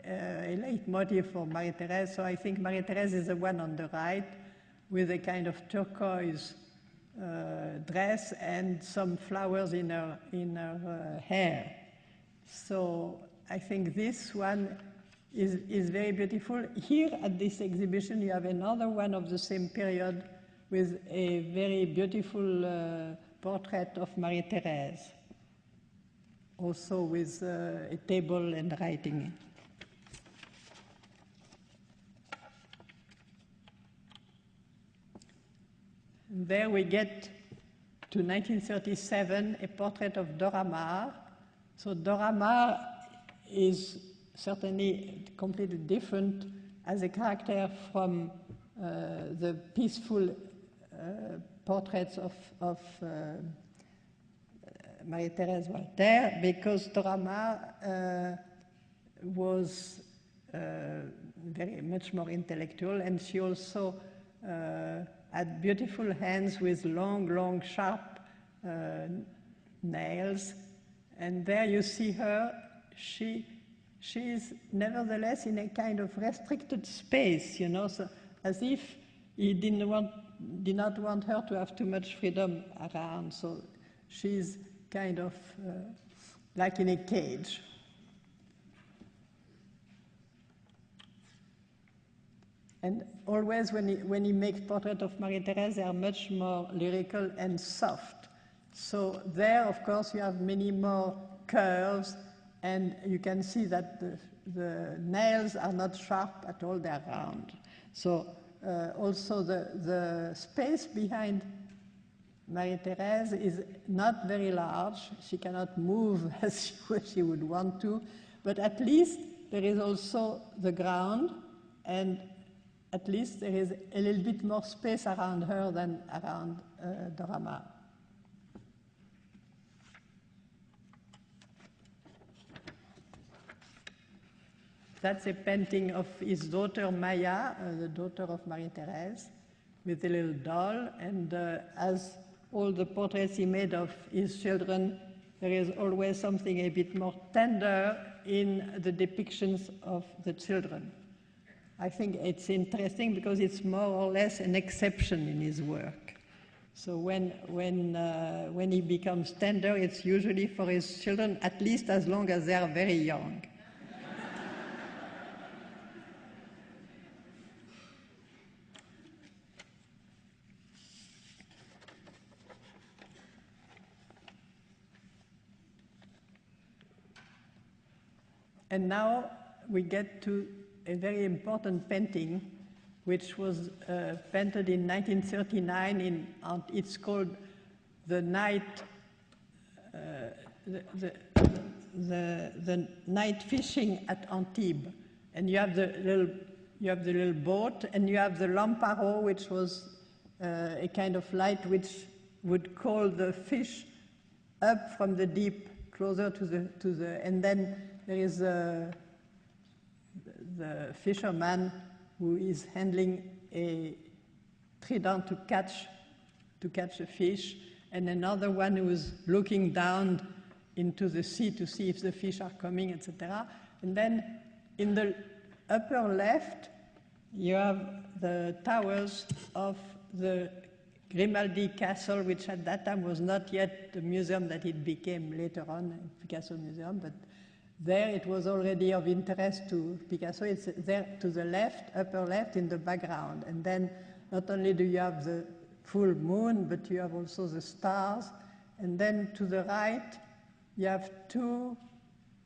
a leitmotif for Marie-Thérèse. So I think Marie-Thérèse is the one on the right with a kind of turquoise dress and some flowers in her hair. So I think this one is very beautiful. Here at this exhibition, you have another one of the same period with a very beautiful portrait of Marie-Thérèse, also with a table and writing. And there we get to 1937, a portrait of Dora Maar. So Dora Maar is certainly completely different as a character from the peaceful portraits of Marie-Thérèse Walter, because Dora Maar was very much more intellectual, and she also had beautiful hands with long, sharp nails. And there you see her, she is nevertheless in a kind of restricted space, you know, so as if he did not want her to have too much freedom around. So she's kind of like in a cage. And always when he makes portraits of Marie-Thérèse, they are much more lyrical and soft. So there, of course, you have many more curves, and you can see that the nails are not sharp at all, they're round. So also the space behind Marie-Thérèse is not very large. She cannot move as she would want to, but at least there is also the ground, and at least there is a little bit more space around her than around Dora Maar. That's a painting of his daughter Maya, the daughter of Marie-Thérèse, with a little doll. And as all the portraits he made of his children, there is always something a bit more tender in the depictions of the children. I think it's interesting because it's more or less an exception in his work. So when he becomes tender, it's usually for his children, at least as long as they are very young. And now we get to a very important painting, which was painted in 1939. It's called the Night, the Night Fishing at Antibes. And you have the little boat, and you have the lamparo, which was a kind of light which would call the fish up from the deep, closer to the, and then there is the fisherman who is handling a trident to catch a fish, and another one who is looking down into the sea to see if the fish are coming, etc. And then in the upper left, you have the towers of the Grimaldi Castle, which at that time was not yet the museum that it became later on, Picasso Museum, but there it was already of interest to Picasso. It's there to the left, upper left in the background. And then not only do you have the full moon, but you have also the stars. And then to the right, you have two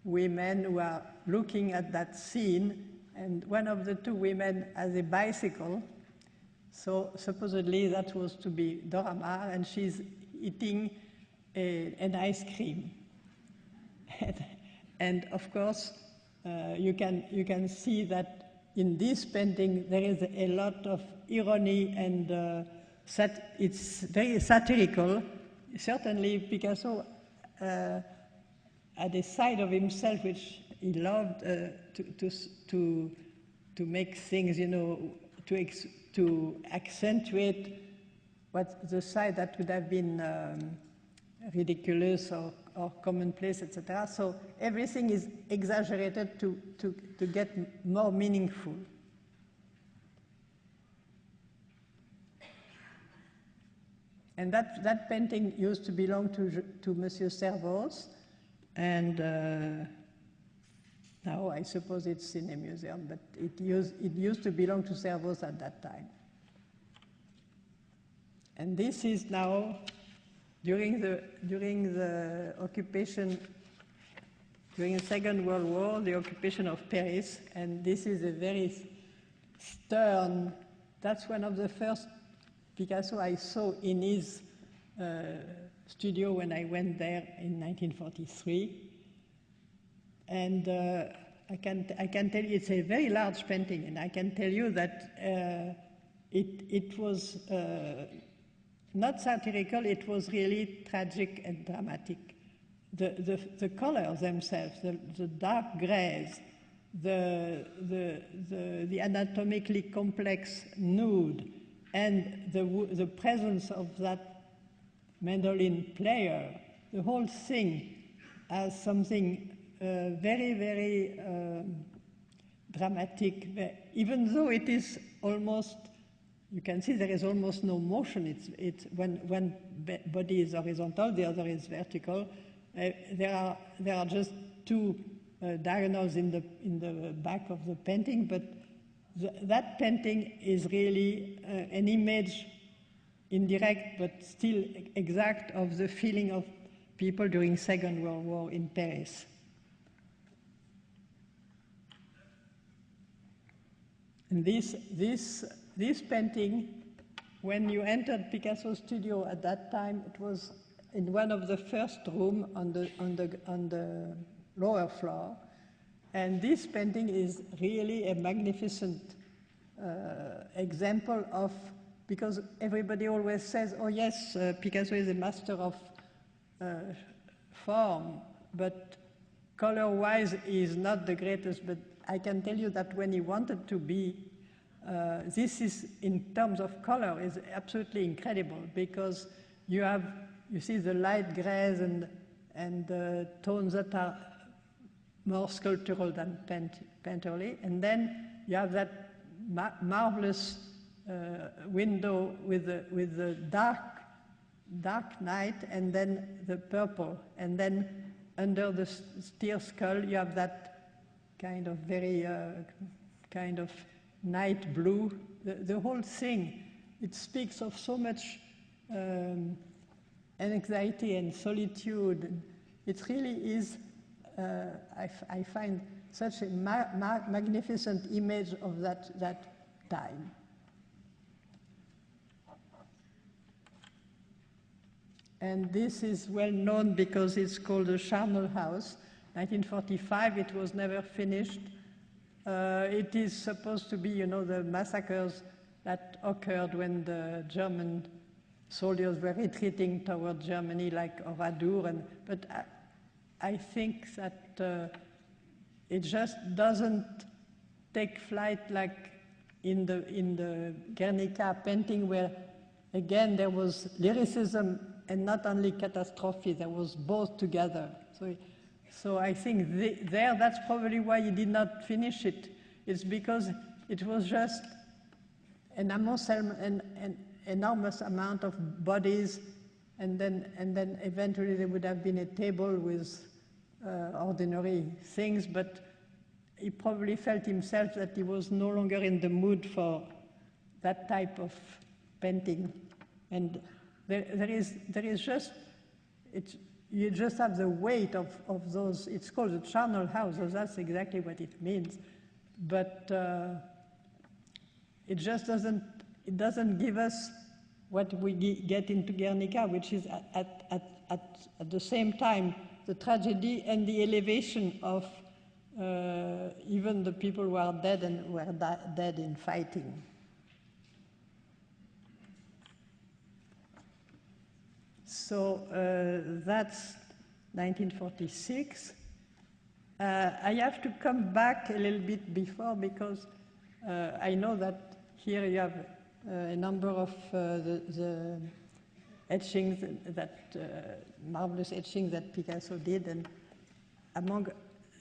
women who are looking at that scene. And one of the two women has a bicycle. So supposedly that was to be Dora Maar, and she's eating an ice cream. And of course, you can see that in this painting there is a lot of irony, and it's very satirical. Certainly Picasso had a side of himself which he loved to make things, you know, to accentuate what the side that would have been ridiculous or commonplace, etc. So everything is exaggerated to get more meaningful. And that painting used to belong to Monsieur Servoz, and now I suppose it's in a museum, but it used to belong to Servoz at that time. And this is now during the occupation, during the Second World War, the occupation of Paris, and this is a very stern. That's one of the first Picasso I saw in his studio when I went there in 1943. And I can tell you it's a very large painting, and I can tell you that it was not satirical, it was really tragic and dramatic. The colors themselves, the dark grays, the anatomically complex nude, and the presence of that mandolin player, the whole thing as something very, very dramatic, even though it is almost, you can see there is almost no motion. It's when one body is horizontal, the other is vertical. There are just two diagonals in the back of the painting, but that painting is really an image, indirect but still exact, of the feeling of people during Second World War in Paris. And this painting, when you entered Picasso's studio at that time, it was in one of the first rooms on the lower floor. And this painting is really a magnificent example of, because everybody always says, oh yes, Picasso is a master of form, but color-wise he is not the greatest. But I can tell you that when he wanted to be, this is, in terms of color, is absolutely incredible, because you see the light grays and tones that are more sculptural than painterly, and then you have that marvelous window with the dark night, and then the purple, and then under the steel skull you have that kind of very kind of night blue. The whole thing, it speaks of so much anxiety and solitude. It really is. I find such a magnificent image of that time. And this is well known because it's called the Charnel House. 1945, it was never finished. It is supposed to be, you know, the massacres that occurred when the German soldiers were retreating toward Germany, like Oradour, but I think that it just doesn't take flight like in the Guernica painting, where again there was lyricism and not only catastrophe, there was both together. So I think there, that's probably why he did not finish it. It's because it was just an enormous amount of bodies, and then eventually there would have been a table with ordinary things, but he probably felt himself that he was no longer in the mood for that type of painting. And there is just, you just have the weight of those. It's called the Charnel House, so that's exactly what it means. But it just doesn't give us what we get into Guernica, which is at the same time the tragedy and the elevation of even the people who are dead and who are dead in fighting. So that's 1946. I have to come back a little bit before, because I know that here you have a number of the etchings, that marvelous etchings that Picasso did. And among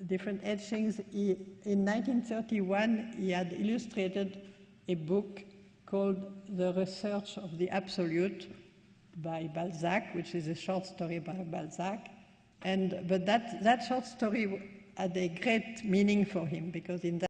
different etchings, in 1931, he had illustrated a book called The Research of the Absolute by Balzac, which is a short story by Balzac. But that short story had a great meaning for him, because in that